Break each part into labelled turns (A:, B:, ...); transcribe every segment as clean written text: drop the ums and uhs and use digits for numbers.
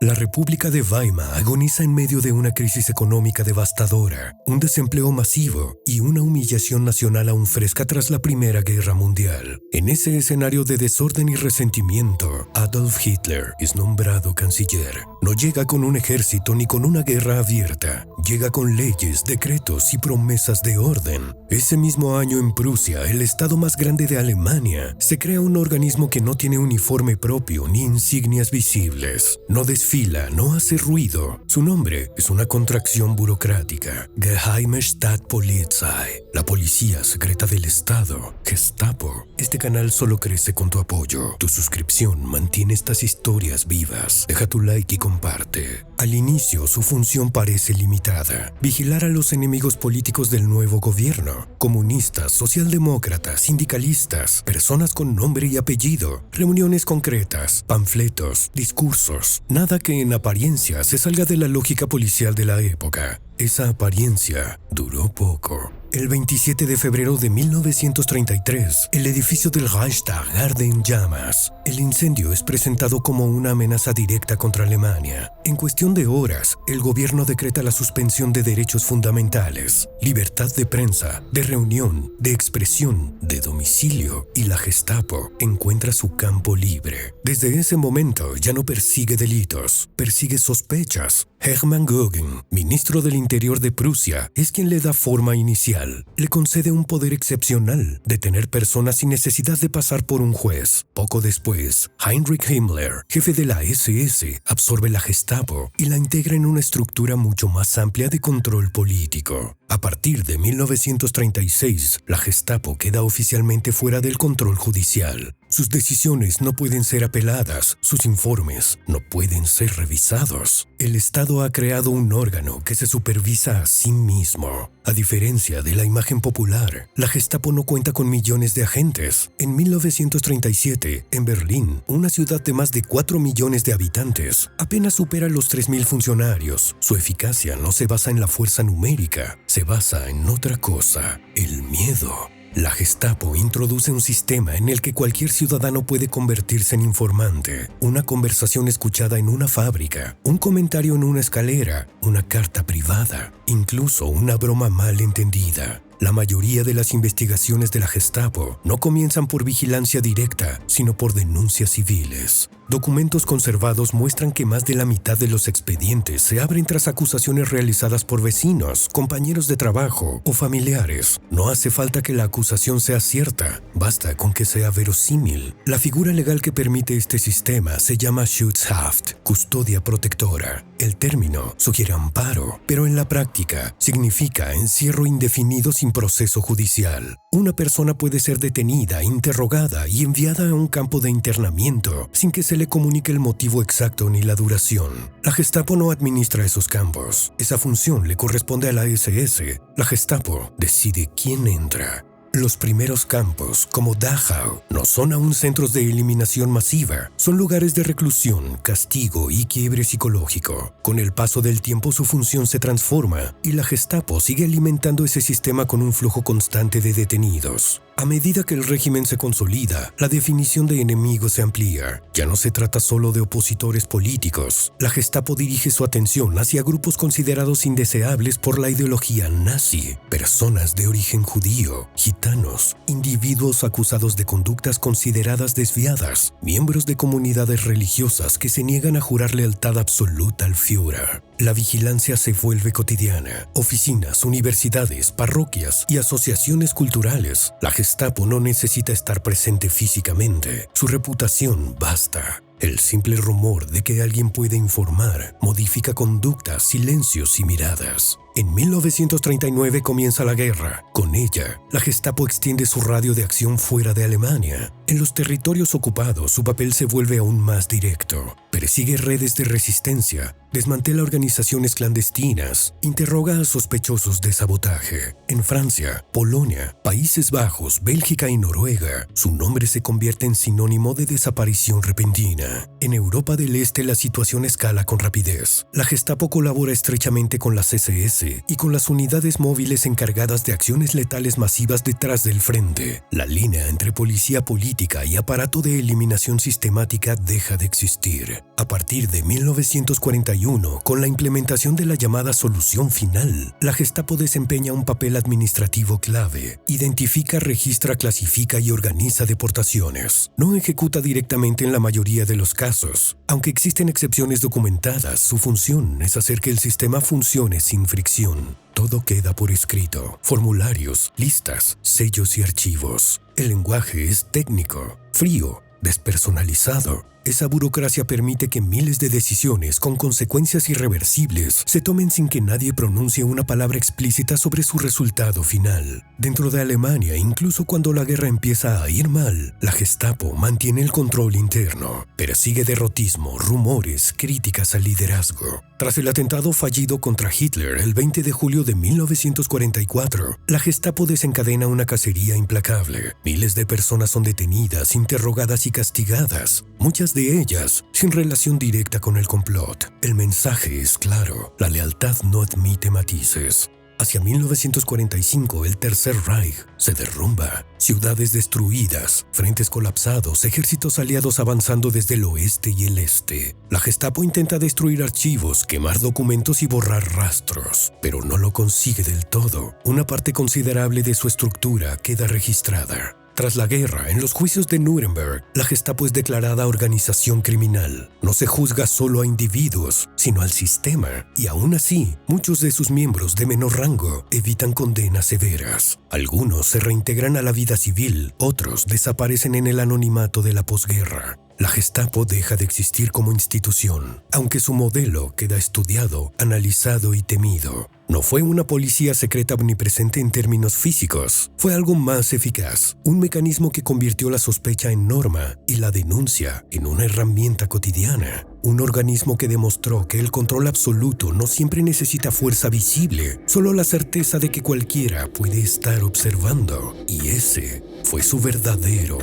A: La República de Weimar agoniza en medio de una crisis económica devastadora, un desempleo masivo y una humillación nacional aún fresca tras la Primera Guerra Mundial. En ese escenario de desorden y resentimiento, Adolf Hitler es nombrado canciller. No llega con un ejército ni con una guerra abierta. Llega con leyes, decretos y promesas de orden. Ese mismo año en Prusia, el estado más grande de Alemania, se crea un organismo que no tiene uniforme propio ni insignias visibles. No desfila, no hace ruido. Su nombre es una contracción burocrática. Geheime Staatspolizei, la policía secreta del Estado, Gestapo. Este canal solo crece con tu apoyo. Tu suscripción mantiene estas historias vivas. Deja tu like y comparte. Al inicio, su función parece limitada. Vigilar a los enemigos políticos del nuevo gobierno. Comunistas, socialdemócratas, sindicalistas, personas con nombre y apellido, reuniones concretas, panfletos, discursos. Nada que en apariencia se salga de la lógica policial de la época. Esa apariencia duró poco. El 27 de febrero de 1933, el edificio del Reichstag arde en llamas. El incendio es presentado como una amenaza directa contra Alemania. En cuestión de horas, el gobierno decreta la suspensión de derechos fundamentales, libertad de prensa, de reunión, de expresión, de domicilio, y la Gestapo encuentra su campo libre. Desde ese momento ya no persigue delitos, persigue sospechas. Hermann Göring, ministro del Interior de Prusia, es quien le da forma inicial. Le concede un poder excepcional, detener personas sin necesidad de pasar por un juez. Poco después, Heinrich Himmler, jefe de la SS, absorbe la Gestapo y la integra en una estructura mucho más amplia de control político. A partir de 1936, la Gestapo queda oficialmente fuera del control judicial. Sus decisiones no pueden ser apeladas, sus informes no pueden ser revisados. El Estado ha creado un órgano que se supervisa a sí mismo. A diferencia de la imagen popular, la Gestapo no cuenta con millones de agentes. En 1937, en Berlín, una ciudad de más de 4 millones de habitantes, apenas supera los 3.000 funcionarios. Su eficacia no se basa en la fuerza numérica, se basa en otra cosa: el miedo. La Gestapo introduce un sistema en el que cualquier ciudadano puede convertirse en informante. Una conversación escuchada en una fábrica, un comentario en una escalera, una carta privada, incluso una broma mal entendida. La mayoría de las investigaciones de la Gestapo no comienzan por vigilancia directa, sino por denuncias civiles. Documentos conservados muestran que más de la mitad de los expedientes se abren tras acusaciones realizadas por vecinos, compañeros de trabajo o familiares. No hace falta que la acusación sea cierta, basta con que sea verosímil. La figura legal que permite este sistema se llama Schutzhaft, custodia protectora. El término sugiere amparo, pero en la práctica significa encierro indefinido sin proceso judicial. Una persona puede ser detenida, interrogada y enviada a un campo de internamiento sin que se le comunique el motivo exacto ni la duración. La Gestapo no administra esos campos. Esa función le corresponde a la SS. La Gestapo decide quién entra. Los primeros campos, como Dachau, no son aún centros de eliminación masiva. Son lugares de reclusión, castigo y quiebre psicológico. Con el paso del tiempo su función se transforma y la Gestapo sigue alimentando ese sistema con un flujo constante de detenidos. A medida que el régimen se consolida, la definición de enemigo se amplía. Ya no se trata solo de opositores políticos. La Gestapo dirige su atención hacia grupos considerados indeseables por la ideología nazi, personas de origen judío, gitanos, individuos acusados de conductas consideradas desviadas, miembros de comunidades religiosas que se niegan a jurar lealtad absoluta al Führer. La vigilancia se vuelve cotidiana. Oficinas, universidades, parroquias y asociaciones culturales. La Gestapo no necesita estar presente físicamente. Su reputación basta. El simple rumor de que alguien puede informar modifica conductas, silencios y miradas. En 1939 comienza la guerra. Con ella, la Gestapo extiende su radio de acción fuera de Alemania. En los territorios ocupados, su papel se vuelve aún más directo. Persigue redes de resistencia, desmantela organizaciones clandestinas, interroga a sospechosos de sabotaje. En Francia, Polonia, Países Bajos, Bélgica y Noruega, su nombre se convierte en sinónimo de desaparición repentina. En Europa del Este, la situación escala con rapidez. La Gestapo colabora estrechamente con las SS base y con las unidades móviles encargadas de acciones letales masivas detrás del frente, la línea entre policía política y aparato de eliminación sistemática deja de existir. A partir de 1941, con la implementación de la llamada solución final, la Gestapo desempeña un papel administrativo clave. Identifica, registra, clasifica y organiza deportaciones. No ejecuta directamente en la mayoría de los casos. Aunque existen excepciones documentadas, su función es hacer que el sistema funcione sin fricción. Todo queda por escrito: formularios, listas, sellos y archivos. El lenguaje es técnico, frío, despersonalizado. Esa burocracia permite que miles de decisiones con consecuencias irreversibles se tomen sin que nadie pronuncie una palabra explícita sobre su resultado final. Dentro de Alemania, incluso cuando la guerra empieza a ir mal, la Gestapo mantiene el control interno, persigue derrotismo, rumores, críticas al liderazgo. Tras el atentado fallido contra Hitler el 20 de julio de 1944, la Gestapo desencadena una cacería implacable. Miles de personas son detenidas, interrogadas y castigadas, muchas de ellas sin relación directa con el complot. El mensaje es claro: la lealtad no admite matices. Hacia 1945, el Tercer Reich se derrumba. Ciudades destruidas, frentes colapsados, ejércitos aliados avanzando desde el oeste y el este. La Gestapo intenta destruir archivos, quemar documentos y borrar rastros, pero no lo consigue del todo. Una parte considerable de su estructura queda registrada. Tras la guerra, en los juicios de Nuremberg, la Gestapo es declarada organización criminal. No se juzga solo a individuos, sino al sistema, y aún así, muchos de sus miembros de menor rango evitan condenas severas. Algunos se reintegran a la vida civil, otros desaparecen en el anonimato de la posguerra. La Gestapo deja de existir como institución, aunque su modelo queda estudiado, analizado y temido. No fue una policía secreta omnipresente en términos físicos, fue algo más eficaz, un mecanismo que convirtió la sospecha en norma y la denuncia en una herramienta cotidiana. Un organismo que demostró que el control absoluto no siempre necesita fuerza visible, solo la certeza de que cualquiera puede estar observando. Y ese fue su verdadero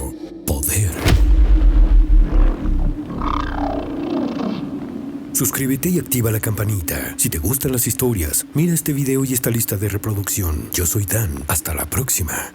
A: poder. Suscríbete y activa la campanita. Si te gustan las historias, mira este video y esta lista de reproducción. Yo soy Dan. Hasta la próxima.